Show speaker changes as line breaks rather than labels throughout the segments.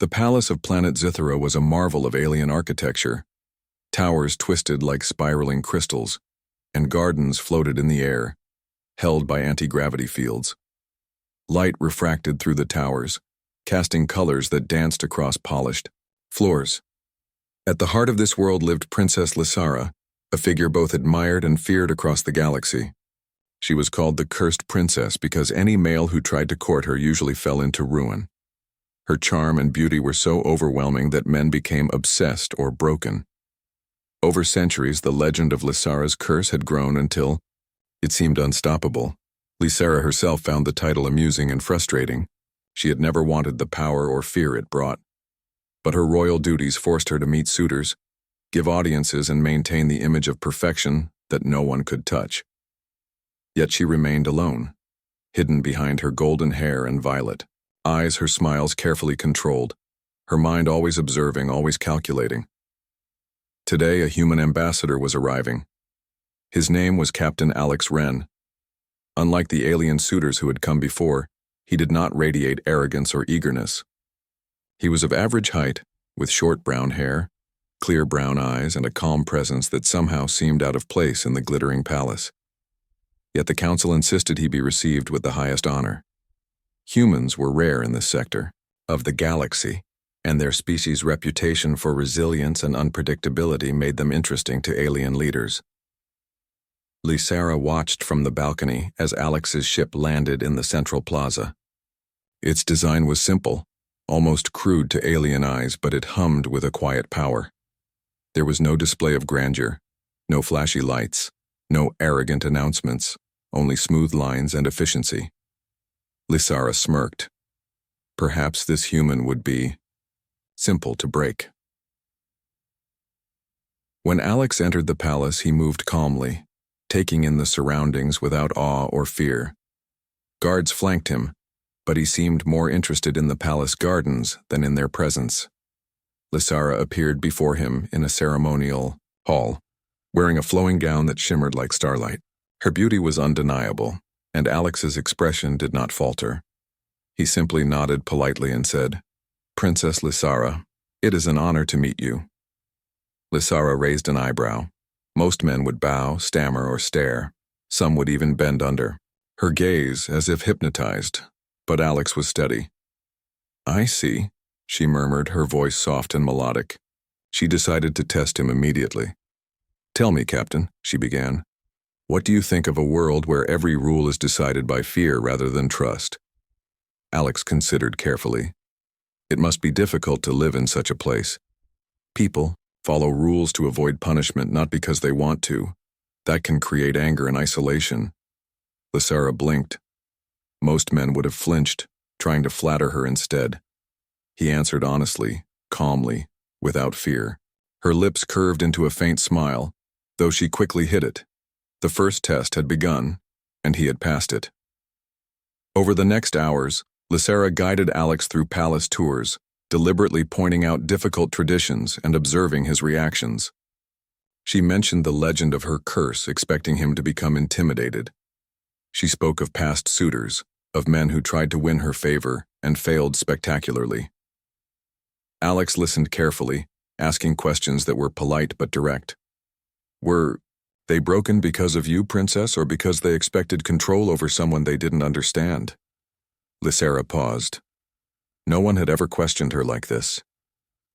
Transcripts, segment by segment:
The palace of planet Zithera was a marvel of alien architecture. Towers twisted like spiraling crystals, and gardens floated in the air, held by anti-gravity fields. Light refracted through the towers, casting colors that danced across polished floors. At the heart of this world lived Princess Lysara, a figure both admired and feared across the galaxy. She was called the Cursed Princess because any male who tried to court her usually fell into ruin. Her charm and beauty were so overwhelming that men became obsessed or broken. Over centuries, the legend of Lysara's curse had grown until it seemed unstoppable. Lysara herself found the title amusing and frustrating. She had never wanted the power or fear it brought. But her royal duties forced her to meet suitors, give audiences, and maintain the image of perfection that no one could touch. Yet she remained alone, hidden behind her golden hair and violet eyes, her smiles carefully controlled, her mind always observing, always calculating. Today, a human ambassador was arriving. His name was Captain Alex Wren. Unlike the alien suitors who had come before, he did not radiate arrogance or eagerness. He was of average height, with short brown hair, clear brown eyes, and a calm presence that somehow seemed out of place in the glittering palace. Yet the council insisted he be received with the highest honor. Humans were rare in this sector of the galaxy, and their species' reputation for resilience and unpredictability made them interesting to alien leaders. Lysara watched from the balcony as Alex's ship landed in the central plaza. Its design was simple, almost crude to alien eyes, but it hummed with a quiet power. There was no display of grandeur, no flashy lights, no arrogant announcements, only smooth lines and efficiency. Lysara smirked. Perhaps this human would be simple to break. When Alex entered the palace, he moved calmly, taking in the surroundings without awe or fear. Guards flanked him, but he seemed more interested in the palace gardens than in their presence. Lysara appeared before him in a ceremonial hall, wearing a flowing gown that shimmered like starlight. Her beauty was undeniable, and Alex's expression did not falter. He simply nodded politely and said, "Princess Lysara, it is an honor to meet you." Lysara raised an eyebrow. Most men would bow, stammer, or stare. Some would even bend under her gaze as if hypnotized, but Alex was steady. "I see," she murmured, her voice soft and melodic. She decided to test him immediately. "Tell me, Captain," she began, "what do you think of a world where every rule is decided by fear rather than trust?" Alex considered carefully. It must be difficult to live in such a place. People follow rules to avoid punishment, not because they want to. That can create anger and isolation. Lysara blinked. Most men would have flinched, trying to flatter her instead. He answered honestly, calmly, without fear. Her lips curved into a faint smile, though she quickly hid it. The first test had begun, and he had passed it. Over the next hours, Lysara guided Alex through palace tours, deliberately pointing out difficult traditions and observing his reactions. She mentioned the legend of her curse, expecting him to become intimidated. She spoke of past suitors, of men who tried to win her favor and failed spectacularly. Alex listened carefully, asking questions that were polite but direct. "Were they broken because of you, Princess, or because they expected control over someone they didn't understand?" Lysara paused. No one had ever questioned her like this.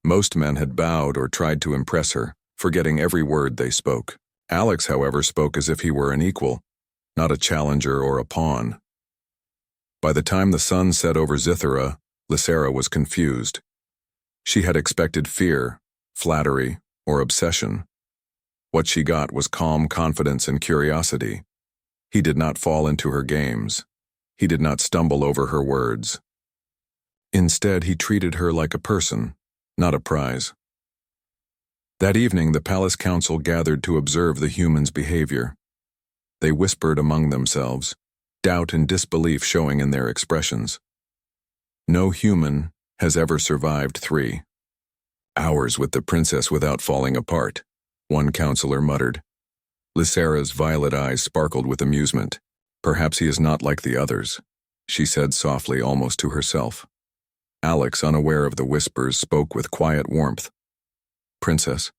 Most men had bowed or tried to impress her, forgetting every word they spoke. Alex, however, spoke as if he were an equal, not a challenger or a pawn. By the time the sun set over Zithera, Lysara was confused. She had expected fear, flattery, or obsession. What she got was calm confidence and curiosity. He did not fall into her games. He did not stumble over her words. Instead, he treated her like a person, not a prize. That evening, the palace council gathered to observe the humans' behavior. They whispered among themselves, doubt and disbelief showing in their expressions. No human has ever survived 3 hours with the princess without falling apart, one counselor muttered. Lysara's violet eyes sparkled with amusement. "Perhaps he is not like the others," she said softly, almost to herself. Alex, unaware of the whispers, spoke with quiet warmth. "Princess,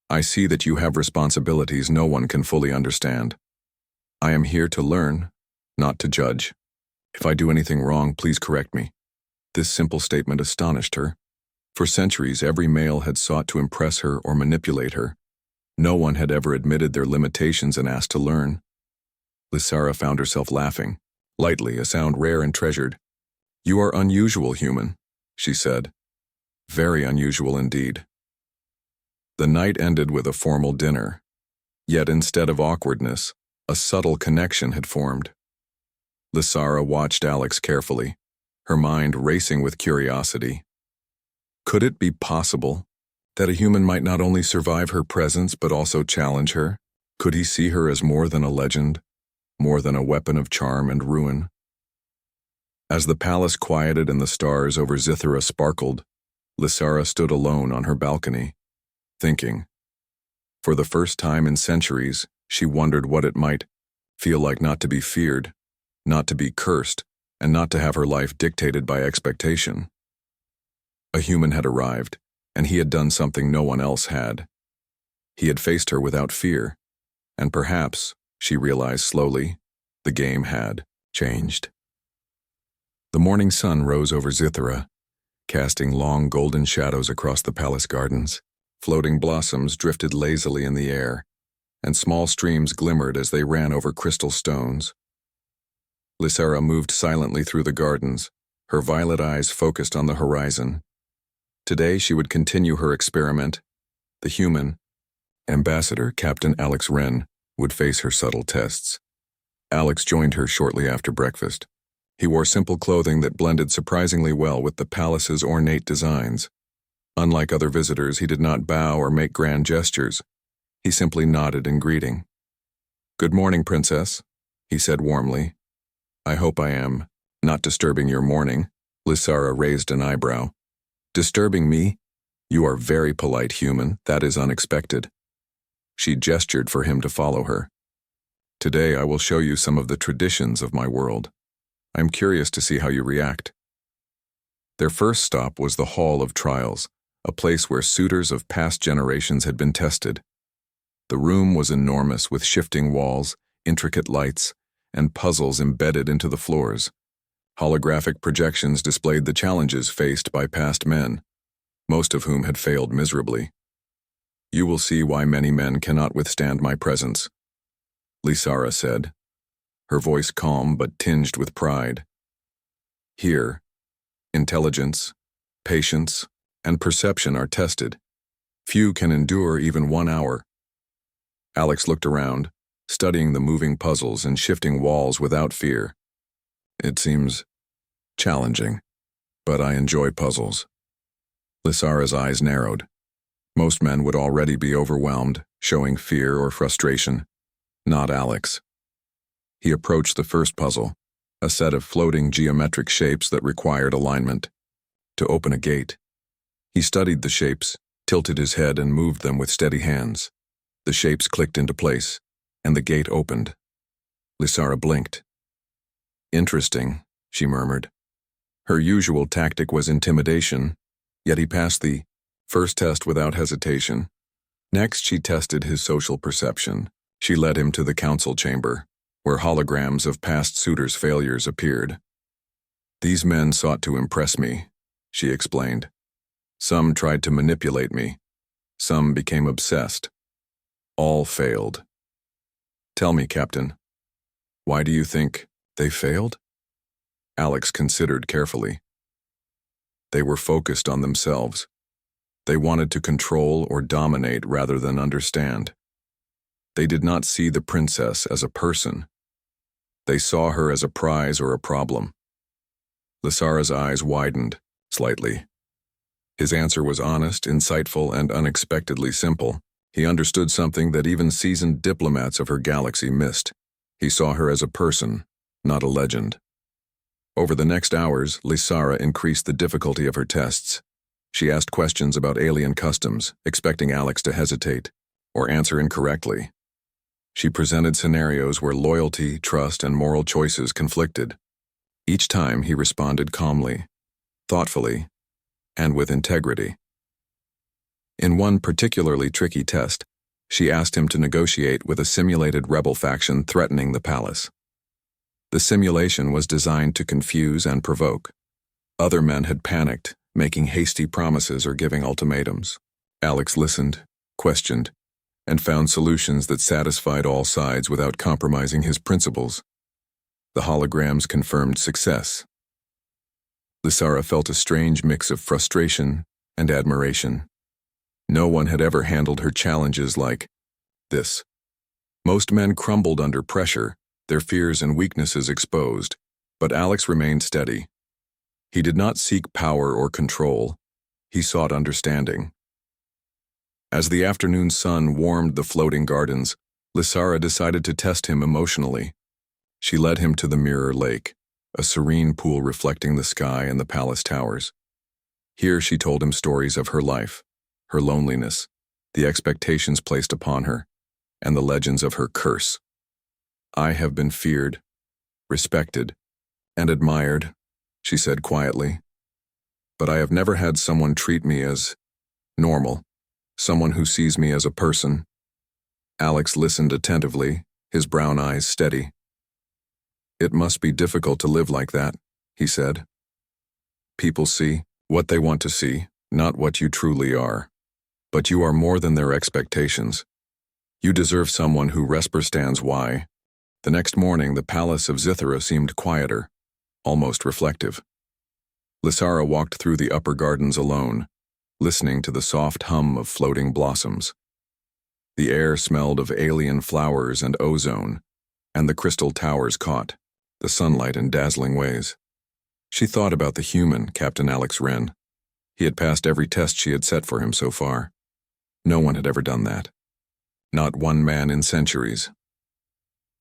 I see that you have responsibilities no one can fully understand. I am here to learn, not to judge. If I do anything wrong, please correct me." This simple statement astonished her. For centuries, every male had sought to impress her or manipulate her. No one had ever admitted their limitations and asked to learn. Lysara found herself laughing, lightly, a sound rare and treasured. "You are unusual, human," she said. "Very unusual indeed." The night ended with a formal dinner. Yet instead of awkwardness, a subtle connection had formed. Lysara watched Alex carefully, her mind racing with curiosity. Could it be possible that a human might not only survive her presence but also challenge her? Could he see her as more than a legend, more than a weapon of charm and ruin? As the palace quieted and the stars over Zithara sparkled, Lysara stood alone on her balcony, thinking. For the first time in centuries, she wondered what it might feel like not to be feared, not to be cursed, and not to have her life dictated by expectation. A human had arrived, and he had done something no one else had. He had faced her without fear, and perhaps, she realized slowly, the game had changed. The morning sun rose over Zithara, casting long golden shadows across the palace gardens. Floating blossoms drifted lazily in the air, and small streams glimmered as they ran over crystal stones. Lysara moved silently through the gardens, her violet eyes focused on the horizon. Today she would continue her experiment. The human, Ambassador Captain Alex Wren, would face her subtle tests. Alex joined her shortly after breakfast. He wore simple clothing that blended surprisingly well with the palace's ornate designs. Unlike other visitors, he did not bow or make grand gestures. He simply nodded in greeting. "Good morning, Princess," he said warmly. "I hope I am not disturbing your morning." Lysara raised an eyebrow. "Disturbing me? You are very polite, human. That is unexpected." She gestured for him to follow her. "Today I will show you some of the traditions of my world. I am curious to see how you react." Their first stop was the Hall of Trials, a place where suitors of past generations had been tested. The room was enormous, with shifting walls, intricate lights, and puzzles embedded into the floors. Holographic projections displayed the challenges faced by past men, most of whom had failed miserably. "You will see why many men cannot withstand my presence," Lysara said, her voice calm but tinged with pride. "Here, intelligence, patience, and perception are tested. Few can endure even 1 hour." Alex looked around, studying the moving puzzles and shifting walls without fear. "It seems challenging, but I enjoy puzzles." Lysara's eyes narrowed. Most men would already be overwhelmed, showing fear or frustration. Not Alex. He approached the first puzzle, a set of floating geometric shapes that required alignment. To open a gate, he studied the shapes, tilted his head, and moved them with steady hands. The shapes clicked into place, and the gate opened. Lysara blinked. "Interesting," she murmured. Her usual tactic was intimidation, yet he passed the first test without hesitation. Next, she tested his social perception. She led him to the council chamber, where holograms of past suitors' failures appeared. "These men sought to impress me," she explained. "Some tried to manipulate me. Some became obsessed. All failed. Tell me, Captain, why do you think they failed?" Alex considered carefully. They were focused on themselves. They wanted to control or dominate rather than understand. They did not see the princess as a person. They saw her as a prize or a problem. Lysara's eyes widened slightly. His answer was honest, insightful, and unexpectedly simple. He understood something that even seasoned diplomats of her galaxy missed. He saw her as a person, not a legend. Over the next hours, Lysara increased the difficulty of her tests. She asked questions about alien customs, expecting Alex to hesitate or answer incorrectly. She presented scenarios where loyalty, trust, and moral choices conflicted. Each time he responded calmly, thoughtfully, and with integrity. In one particularly tricky test, she asked him to negotiate with a simulated rebel faction threatening the palace. The simulation was designed to confuse and provoke. Other men had panicked, making hasty promises or giving ultimatums. Alex listened, questioned, and found solutions that satisfied all sides without compromising his principles. The holograms confirmed success. Lysara felt a strange mix of frustration and admiration. No one had ever handled her challenges like this. Most men crumbled under pressure, their fears and weaknesses exposed, but Alex remained steady. He did not seek power or control. He sought understanding. As the afternoon sun warmed the floating gardens, Lysara decided to test him emotionally. She led him to the Mirror Lake, a serene pool reflecting the sky and the palace towers. Here she told him stories of her life, her loneliness, the expectations placed upon her, and the legends of her curse. "I have been feared, respected, and admired," she said quietly. "But I have never had someone treat me as normal, someone who sees me as a person." Alex listened attentively, his brown eyes steady. "It must be difficult to live like that," he said. "People see what they want to see, not what you truly are. But you are more than their expectations. You deserve someone who understands why." The next morning, the palace of Zithara seemed quieter, almost reflective. Lysara walked through the upper gardens alone, listening to the soft hum of floating blossoms. The air smelled of alien flowers and ozone, and the crystal towers caught the sunlight in dazzling ways. She thought about the human, Captain Alex Wren. He had passed every test she had set for him so far. No one had ever done that. Not one man in centuries.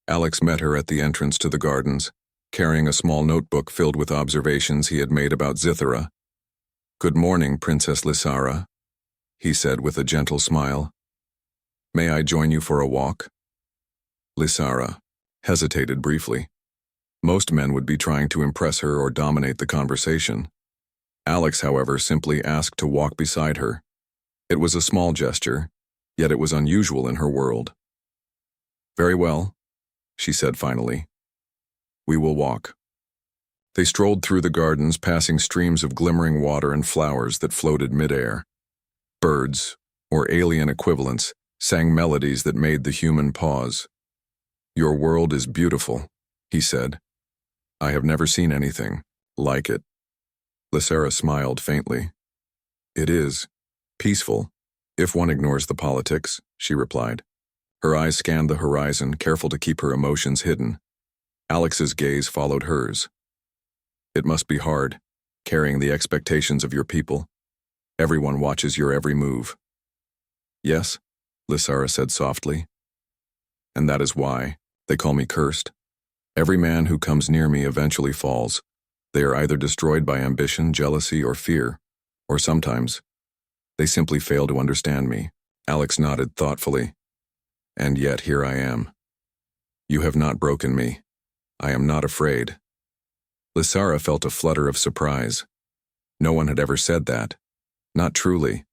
Alex met her at the entrance to the gardens, carrying a small notebook filled with observations he had made about Zithara. "Good morning, Princess Lysara," he said with a gentle smile. "May I join you for a walk?" Lysara hesitated briefly. Most men would be trying to impress her or dominate the conversation. Alex, however, simply asked to walk beside her. It was a small gesture, yet it was unusual in her world. "Very well," she said finally. "We will walk." They strolled through the gardens, passing streams of glimmering water and flowers that floated midair. Birds, or alien equivalents, sang melodies that made the human pause. "Your world is beautiful," he said. "I have never seen anything like it." Lysara smiled faintly. "It is peaceful, if one ignores the politics," she replied. Her eyes scanned the horizon, careful to keep her emotions hidden. Alex's gaze followed hers. "It must be hard, carrying the expectations of your people. Everyone watches your every move." "Yes," Lysara said softly. "And that is why they call me cursed. Every man who comes near me eventually falls. They are either destroyed by ambition, jealousy, or fear, or sometimes they simply fail to understand me." Alex nodded thoughtfully. "And yet here I am. You have not broken me. I am not afraid." Lysara felt a flutter of surprise. No one had ever said that. Not truly.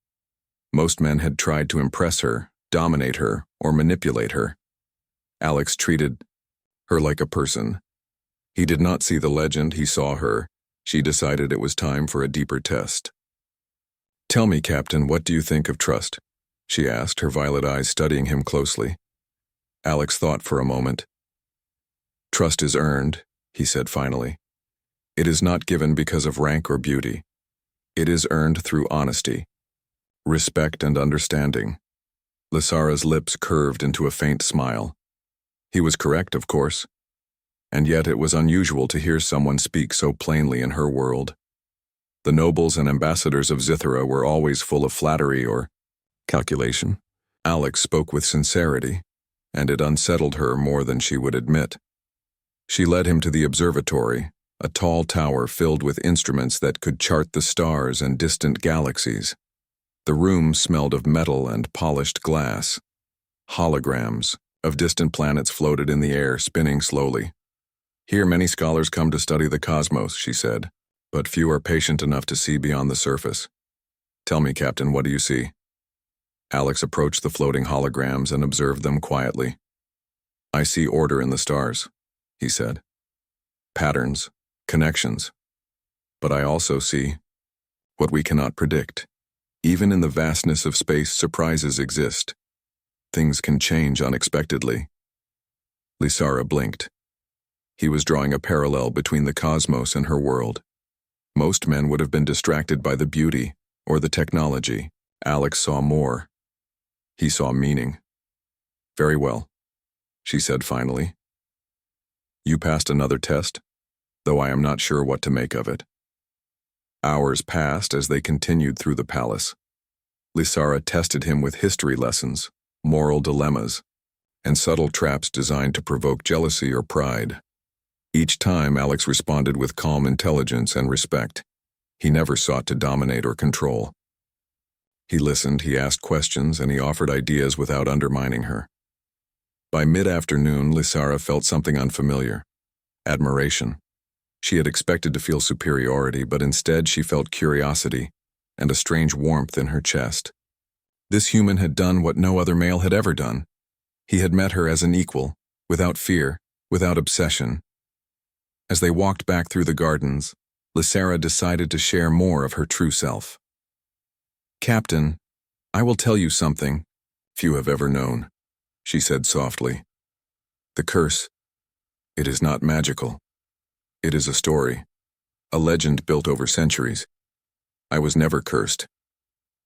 Most men had tried to impress her, dominate her, or manipulate her. Alex treated her like a person. He did not see the legend, he saw her. She decided it was time for a deeper test. "Tell me, Captain, what do you think of trust?" she asked, her violet eyes studying him closely. Alex thought for a moment. "Trust is earned," he said finally. "It is not given because of rank or beauty. It is earned through honesty, respect, and understanding." Lysara's lips curved into a faint smile. He was correct, of course. And yet it was unusual to hear someone speak so plainly in her world. The nobles and ambassadors of Zithara were always full of flattery or calculation. Alex spoke with sincerity, and it unsettled her more than she would admit. She led him to the observatory, a tall tower filled with instruments that could chart the stars and distant galaxies. The room smelled of metal and polished glass. Holograms of distant planets floated in the air, spinning slowly. "Here many scholars come to study the cosmos," she said. but few are patient enough to see beyond the surface. Tell me, Captain, what do you see? Alex approached the floating holograms and observed them quietly. I see order in the stars, he said. Patterns, connections. But I also see what we cannot predict. Even in the vastness of space, surprises exist. Things can change unexpectedly. Lysara blinked. He was drawing a parallel between the cosmos and her world. Most men would have been distracted by the beauty or the technology. Alex saw more. He saw meaning. Very well, she said finally. You passed another test, though I am not sure what to make of it. Hours passed as they continued through the palace. Lysara tested him with history lessons, moral dilemmas, and subtle traps designed to provoke jealousy or pride. Each time, Alex responded with calm intelligence and respect. He never sought to dominate or control. He listened, he asked questions, and he offered ideas without undermining her. By mid-afternoon, Lysara felt something unfamiliar. Admiration. She had expected to feel superiority, but instead she felt curiosity and a strange warmth in her chest. This human had done what no other male had ever done. He had met her as an equal, without fear, without obsession. As they walked back through the gardens, Lysara decided to share more of her true self. Captain, I will tell you something few have ever known, she said softly. The curse, it is not magical. It is a story, a legend built over centuries. I was never cursed.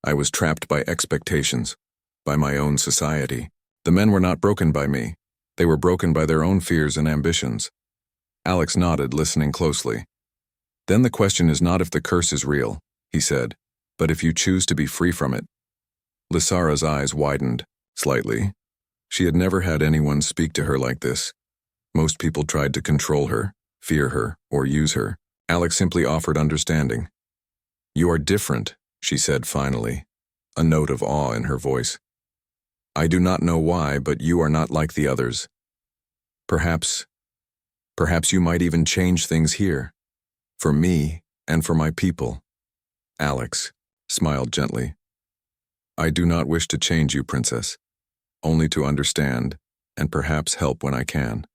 I was trapped by expectations, by my own society. The men were not broken by me. They were broken by their own fears and ambitions. Alex nodded, listening closely. Then the question is not if the curse is real, he said, but if you choose to be free from it. Lysara's eyes widened, slightly. She had never had anyone speak to her like this. Most people tried to control her, fear her, or use her. Alex simply offered understanding. You are different, she said finally, a note of awe in her voice. I do not know why, but you are not like the others. Perhaps you might even change things here. For me and for my people. Alex smiled gently. I do not wish to change you, Princess, only to understand and perhaps help when I can.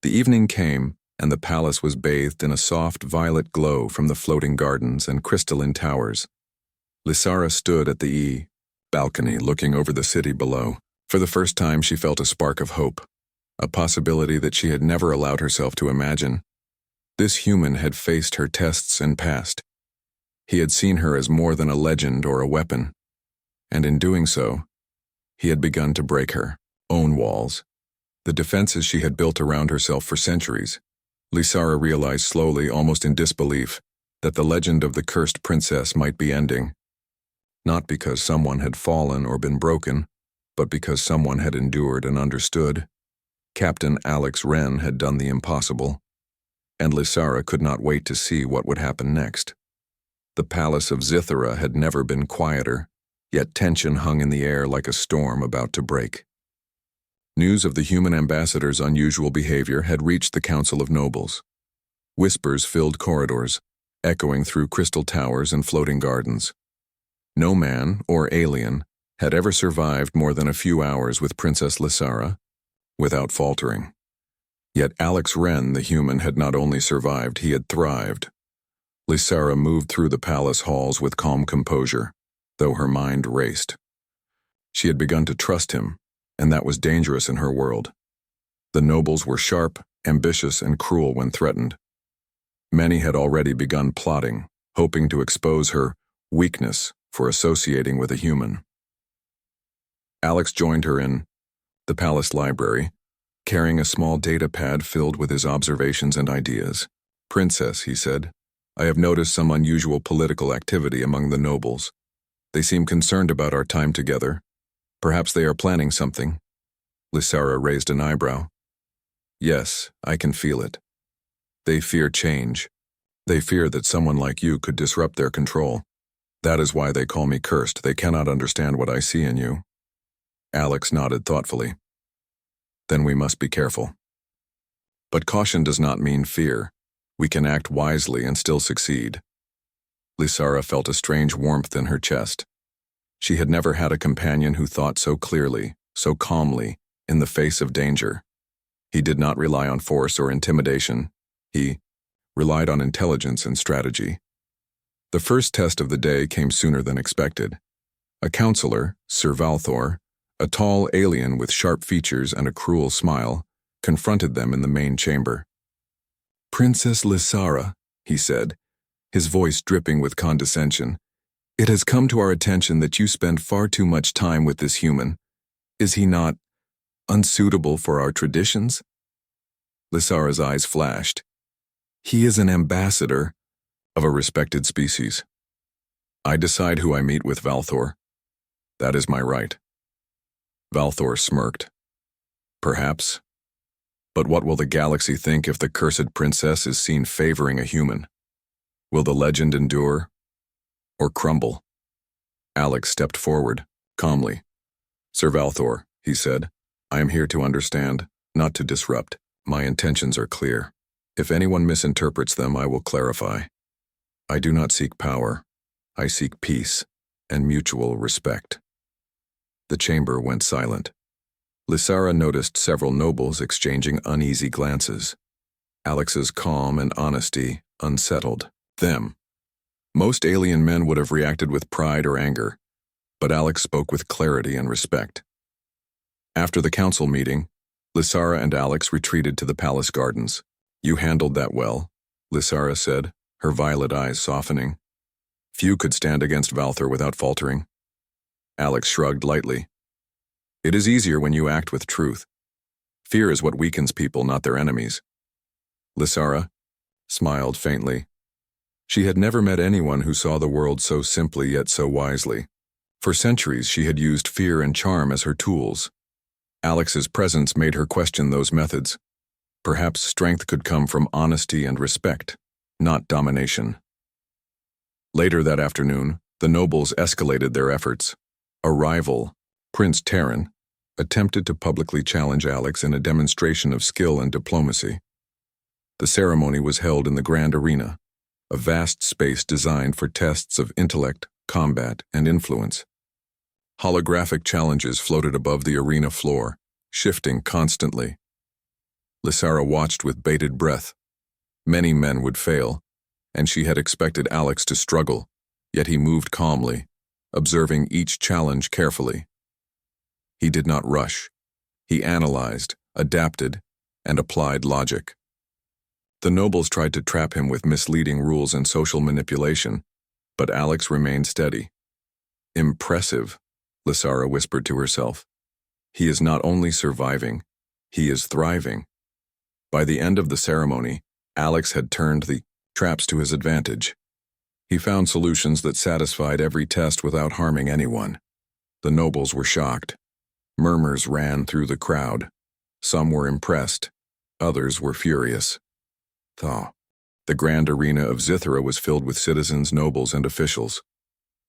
The evening came, and the palace was bathed in a soft violet glow from the floating gardens and crystalline towers. Lysara stood at the balcony looking over the city below. For the first time she felt a spark of hope, a possibility that she had never allowed herself to imagine. This human had faced her tests and passed. He had seen her as more than a legend or a weapon, and in doing so, he had begun to break her own walls, the defenses she had built around herself for centuries. Lysara realized slowly, almost in disbelief, that the legend of the cursed princess might be ending. Not because someone had fallen or been broken, but because someone had endured and understood. Captain Alex Wren had done the impossible, and Lysara could not wait to see what would happen next. The palace of Zithara had never been quieter, yet tension hung in the air like a storm about to break. News of the human ambassador's unusual behavior had reached the Council of Nobles. Whispers filled corridors, echoing through crystal towers and floating gardens. No man, or alien, had ever survived more than a few hours with Princess Lysara without faltering. Yet Alex Wren, the human, had not only survived, he had thrived. Lysara moved through the palace halls with calm composure, though her mind raced. She had begun to trust him, and that was dangerous in her world. The nobles were sharp, ambitious, and cruel when threatened. Many had already begun plotting, hoping to expose her weakness for associating with a human. Alex joined her in the palace library, carrying a small data pad filled with his observations and ideas. Princess, he said, I have noticed some unusual political activity among the nobles. They seem concerned about our time together. Perhaps they are planning something. Lysara raised an eyebrow. Yes, I can feel it. They fear change. They fear that someone like you could disrupt their control. That is why they call me cursed. They cannot understand what I see in you. Alex nodded thoughtfully. Then we must be careful. But caution does not mean fear. We can act wisely and still succeed. Lysara felt a strange warmth in her chest. She had never had a companion who thought so clearly, so calmly, in the face of danger. He did not rely on force or intimidation. He relied on intelligence and strategy. The first test of the day came sooner than expected. A counselor, Sir Valthor, a tall alien with sharp features and a cruel smile, confronted them in the main chamber. "Princess Lysara," he said, his voice dripping with condescension, "it has come to our attention that you spend far too much time with this human. Is he not unsuitable for our traditions?" Lysara's eyes flashed. "He is an ambassador of a respected species. I decide who I meet with Valthor. That is my right." Valthor smirked. "Perhaps. But what will the galaxy think if the cursed princess is seen favoring a human? Will the legend endure or crumble?" Alex stepped forward, calmly. "Sir Valthor," he said, "I am here to understand, not to disrupt. My intentions are clear. If anyone misinterprets them, I will clarify. I do not seek power. I seek peace and mutual respect." The chamber went silent. Lysara noticed several nobles exchanging uneasy glances. Alex's calm and honesty unsettled them. Most alien men would have reacted with pride or anger, but Alex spoke with clarity and respect. After the council meeting, Lysara and Alex retreated to the palace gardens. "You handled that well," Lysara said, her violet eyes softening. "Few could stand against Valthor without faltering." Alex shrugged lightly. "It is easier when you act with truth. Fear is what weakens people, not their enemies." Lysara smiled faintly. She had never met anyone who saw the world so simply yet so wisely. For centuries she had used fear and charm as her tools. Alex's presence made her question those methods. Perhaps strength could come from honesty and respect, not domination. Later that afternoon, the nobles escalated their efforts. A rival, Prince Terran, attempted to publicly challenge Alex in a demonstration of skill and diplomacy. The ceremony was held in the Grand Arena, a vast space designed for tests of intellect, combat, and influence. Holographic challenges floated above the arena floor, shifting constantly. Lysara watched with bated breath. Many men would fail, and she had expected Alex to struggle, yet he moved calmly, observing each challenge carefully. He did not rush. He analyzed, adapted, and applied logic. The nobles tried to trap him with misleading rules and social manipulation, but Alex remained steady. "Impressive," Lysara whispered to herself. "He is not only surviving, he is thriving." By the end of the ceremony, Alex had turned the traps to his advantage. He found solutions that satisfied every test without harming anyone. The nobles were shocked. Murmurs ran through the crowd. Some were impressed, others were furious. The grand arena of Zithra was filled with citizens, nobles, and officials.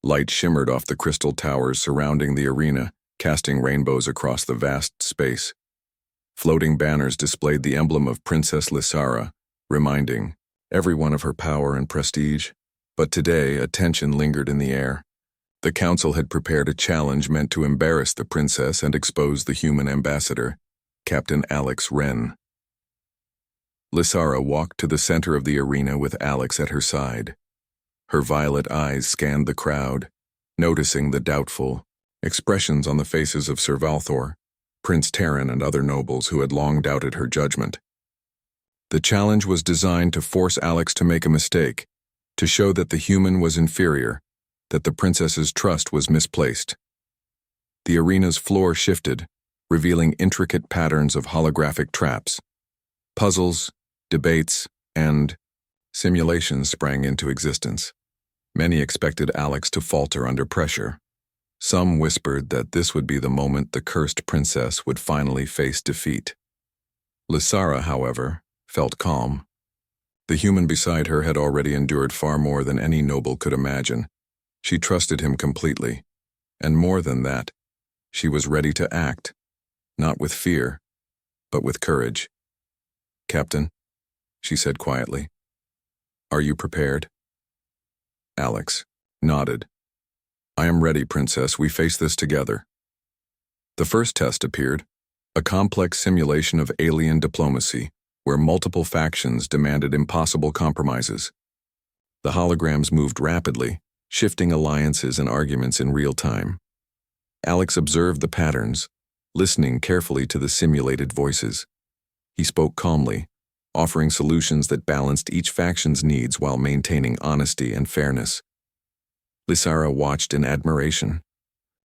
Light shimmered off the crystal towers surrounding the arena, casting rainbows across the vast space. Floating banners displayed the emblem of Princess Lysara, reminding everyone of her power and prestige. But today, a tension lingered in the air. The council had prepared a challenge meant to embarrass the princess and expose the human ambassador, Captain Alex Wren. Lysara walked to the center of the arena with Alex at her side. Her violet eyes scanned the crowd, noticing the doubtful expressions on the faces of Sir Valthor, Prince Terran, and other nobles who had long doubted her judgment. The challenge was designed to force Alex to make a mistake, to show that the human was inferior, that the princess's trust was misplaced. The arena's floor shifted, revealing intricate patterns of holographic traps. Puzzles, debates, and simulations sprang into existence. Many expected Alex to falter under pressure. Some whispered that this would be the moment the cursed princess would finally face defeat. Lysara, however, felt calm. The human beside her had already endured far more than any noble could imagine. She trusted him completely, and more than that, she was ready to act, not with fear, but with courage. "Captain," she said quietly, Are you prepared? Alex nodded. I am ready, Princess. We face this together. The first test appeared, a complex simulation of alien diplomacy, where multiple factions demanded impossible compromises. The holograms moved rapidly, shifting alliances and arguments in real time. Alex observed the patterns, listening carefully to the simulated voices. He spoke calmly, offering solutions that balanced each faction's needs while maintaining honesty and fairness. Lysara watched in admiration.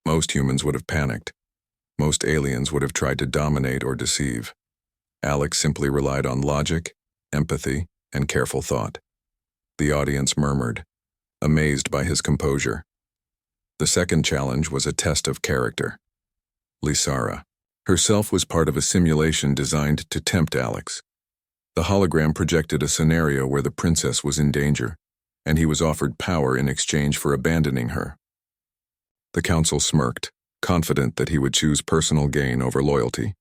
Most humans would have panicked. Most aliens would have tried to dominate or deceive. Alex simply relied on logic, empathy, and careful thought. The audience murmured, amazed by his composure. The second challenge was a test of character. Lysara herself was part of a simulation designed to tempt Alex. The hologram projected a scenario where the princess was in danger, and he was offered power in exchange for abandoning her. The council smirked, confident that he would choose personal gain over loyalty.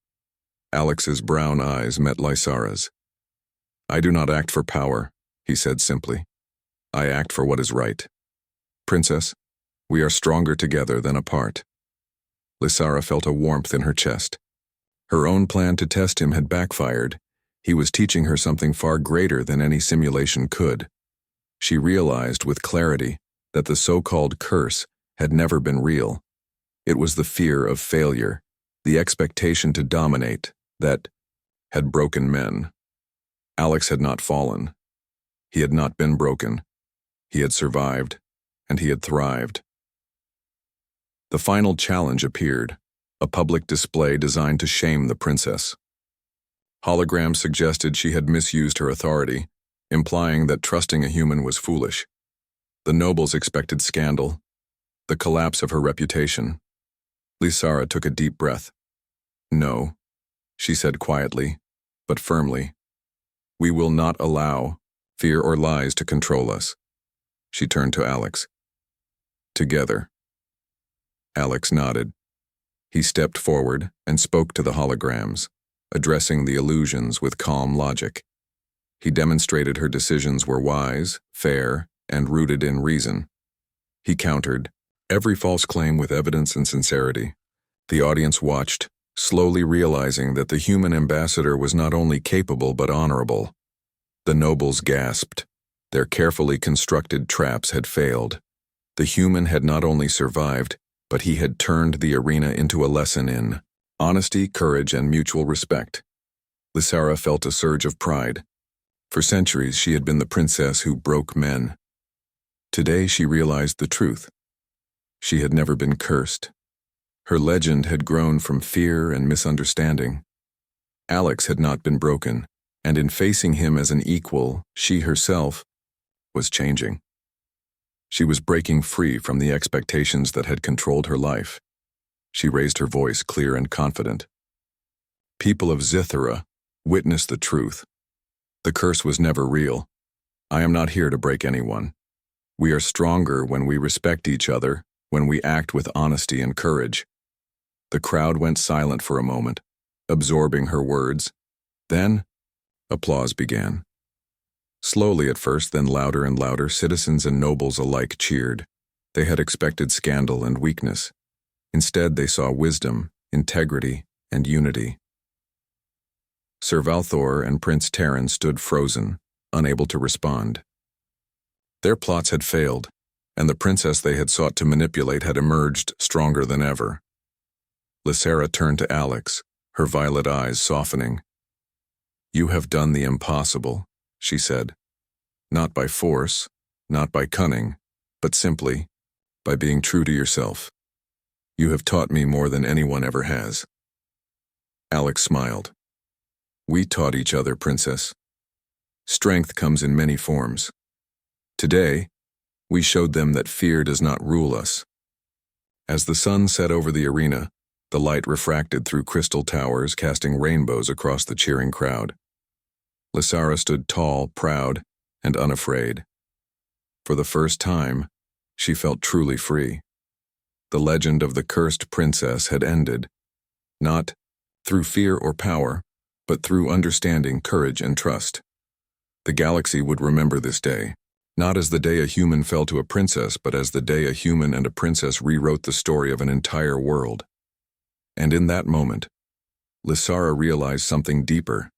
Alex's brown eyes met Lysara's. I do not act for power, he said simply. I act for what is right. Princess, we are stronger together than apart. Lysara felt a warmth in her chest. Her own plan to test him had backfired. He was teaching her something far greater than any simulation could. She realized with clarity that the so-called curse had never been real. It was the fear of failure, the expectation to dominate, that had broken men. Alex had not fallen. He had not been broken. He had survived, and he had thrived. The final challenge appeared, a public display designed to shame the princess. Holograms suggested she had misused her authority, implying that trusting a human was foolish. The nobles expected scandal, the collapse of her reputation. Lysara took a deep breath. No, she said quietly, but firmly. We will not allow fear or lies to control us. She turned to Alex. Together. Alex nodded. He stepped forward and spoke to the holograms, addressing the illusions with calm logic. He demonstrated her decisions were wise, fair, and rooted in reason. He countered every false claim with evidence and sincerity. The audience watched, slowly realizing that the human ambassador was not only capable but honorable. The nobles gasped. Their carefully constructed traps had failed. The human had not only survived, but he had turned the arena into a lesson in honesty, courage, and mutual respect. Lysara felt a surge of pride. For centuries, she had been the princess who broke men. Today, she realized the truth. She had never been cursed. Her legend had grown from fear and misunderstanding. Alex had not been broken, and in facing him as an equal, she herself was changing. She was breaking free from the expectations that had controlled her life. She raised her voice clear and confident. People of Zithera, witness the truth. The curse was never real. I am not here to break anyone. We are stronger when we respect each other, when we act with honesty and courage. The crowd went silent for a moment, absorbing her words. Then, applause began. Slowly at first, then louder and louder, citizens and nobles alike cheered. They had expected scandal and weakness. Instead, they saw wisdom, integrity, and unity. Sir Valthor and Prince Terran stood frozen, unable to respond. Their plots had failed, and the princess they had sought to manipulate had emerged stronger than ever. Lysara turned to Alex, her violet eyes softening. You have done the impossible, she said. Not by force, not by cunning, but simply by being true to yourself. You have taught me more than anyone ever has. Alex smiled. We taught each other, Princess. Strength comes in many forms. Today, we showed them that fear does not rule us. As the sun set over the arena, the light refracted through crystal towers, casting rainbows across the cheering crowd. Lysara stood tall, proud, and unafraid. For the first time, she felt truly free. The legend of the cursed princess had ended, not through fear or power, but through understanding, courage, and trust. The galaxy would remember this day, not as the day a human fell to a princess, but as the day a human and a princess rewrote the story of an entire world. And in that moment, Lysara realized something deeper.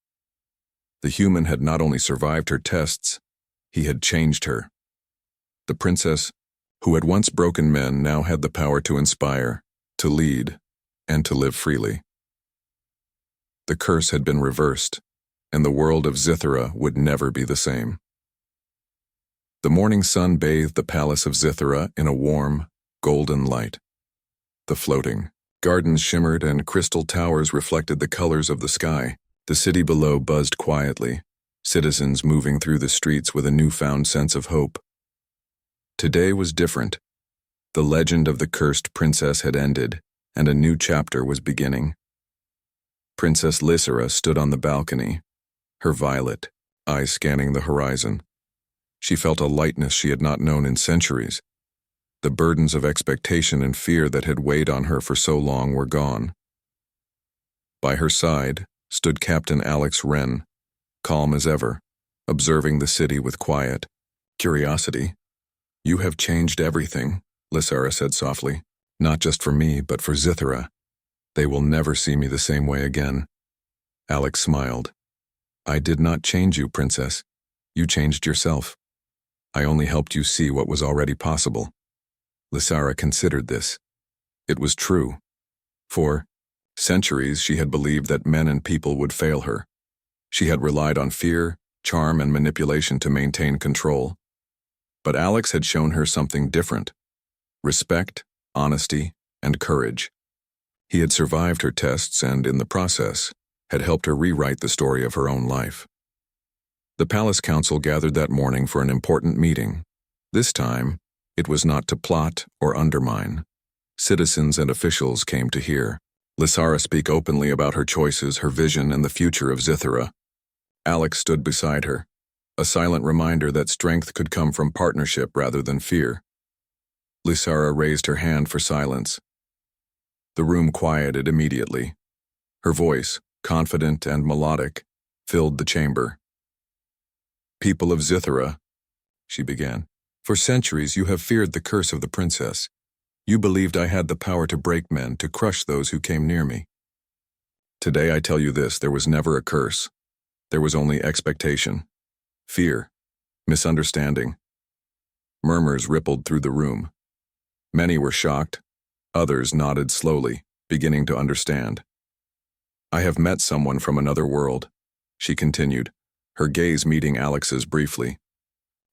The human had not only survived her tests, he had changed her. The princess, who had once broken men, now had the power to inspire, to lead, and to live freely. The curse had been reversed, and the world of Zithara would never be the same. The morning sun bathed the palace of Zithara in a warm, golden light. The floating gardens shimmered and crystal towers reflected the colors of the sky. The city below buzzed quietly, citizens moving through the streets with a newfound sense of hope. Today was different. The legend of the cursed princess had ended, and a new chapter was beginning. Princess Lysara stood on the balcony, her violet eyes scanning the horizon. She felt a lightness she had not known in centuries. The burdens of expectation and fear that had weighed on her for so long were gone. By her side stood Captain Alex Wren, calm as ever, observing the city with quiet curiosity. "You have changed everything," Lysara said softly. "Not just for me, but for Zithara. They will never see me the same way again." Alex smiled. "I did not change you, Princess. You changed yourself. I only helped you see what was already possible." Lysara considered this. It was true. For centuries she had believed that men and people would fail her. She had relied on fear, charm, and manipulation to maintain control. But Alex had shown her something different: respect, honesty, and courage. He had survived her tests and, in the process, had helped her rewrite the story of her own life. The palace council gathered that morning for an important meeting. This time, it was not to plot or undermine. Citizens and officials came to hear Lysara speak openly about her choices, her vision, and the future of Zithara. Alex stood beside her, a silent reminder that strength could come from partnership rather than fear. Lysara raised her hand for silence. The room quieted immediately. Her voice, confident and melodic, filled the chamber. "People of Zithara," she began, "for centuries you have feared the curse of the princess. You believed I had the power to break men, to crush those who came near me. Today I tell you this: there was never a curse. There was only expectation, fear, misunderstanding." Murmurs rippled through the room. Many were shocked. Others nodded slowly, beginning to understand. "I have met someone from another world," she continued, her gaze meeting Alex's briefly.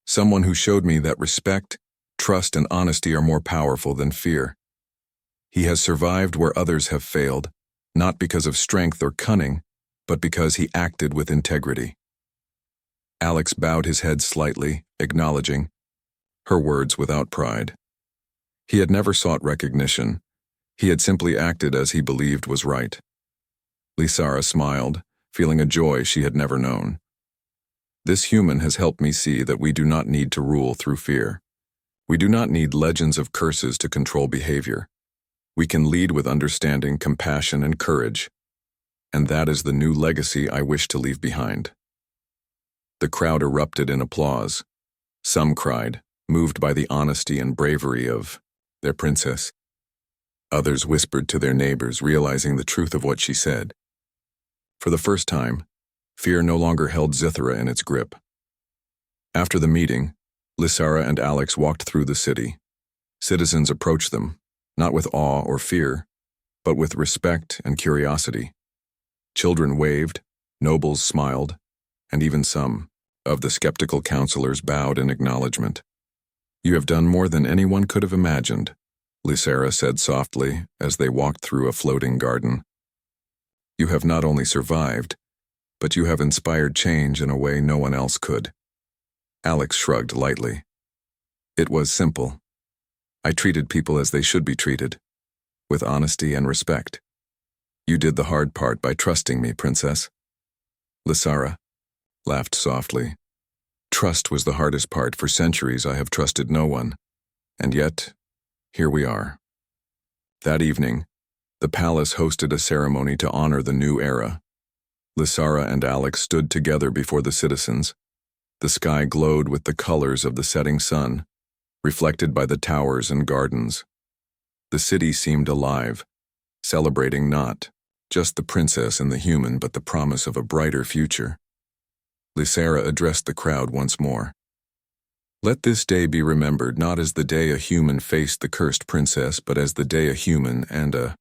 "Someone who showed me that respect, trust, and honesty are more powerful than fear. He has survived where others have failed, not because of strength or cunning, but because he acted with integrity." Alex bowed his head slightly, acknowledging her words without pride. He had never sought recognition. He had simply acted as he believed was right. Lysara smiled, feeling a joy she had never known. "This human has helped me see that we do not need to rule through fear. We do not need legends of curses to control behavior. We can lead with understanding, compassion, and courage. And that is the new legacy I wish to leave behind." The crowd erupted in applause. Some cried, moved by the honesty and bravery of their princess. Others whispered to their neighbors, realizing the truth of what she said. For the first time, fear no longer held Zithara in its grip. After the meeting, Lysara and Alex walked through the city. Citizens approached them, not with awe or fear, but with respect and curiosity. Children waved, nobles smiled, and even some of the skeptical counselors bowed in acknowledgement. "You have done more than anyone could have imagined," Lysara said softly as they walked through a floating garden. "You have not only survived, but you have inspired change in a way no one else could." Alex shrugged lightly. "It was simple. I treated people as they should be treated, with honesty and respect. You did the hard part by trusting me, Princess." Lysara laughed softly. "Trust was the hardest part. For centuries I have trusted no one. And yet, here we are." That evening, the palace hosted a ceremony to honor the new era. Lysara and Alex stood together before the citizens. The sky glowed with the colors of the setting sun, reflected by the towers and gardens. The city seemed alive, celebrating not just the princess and the human, but the promise of a brighter future. Lysera addressed the crowd once more. Let this day be remembered not as the day a human faced the cursed princess, but as the day a human and a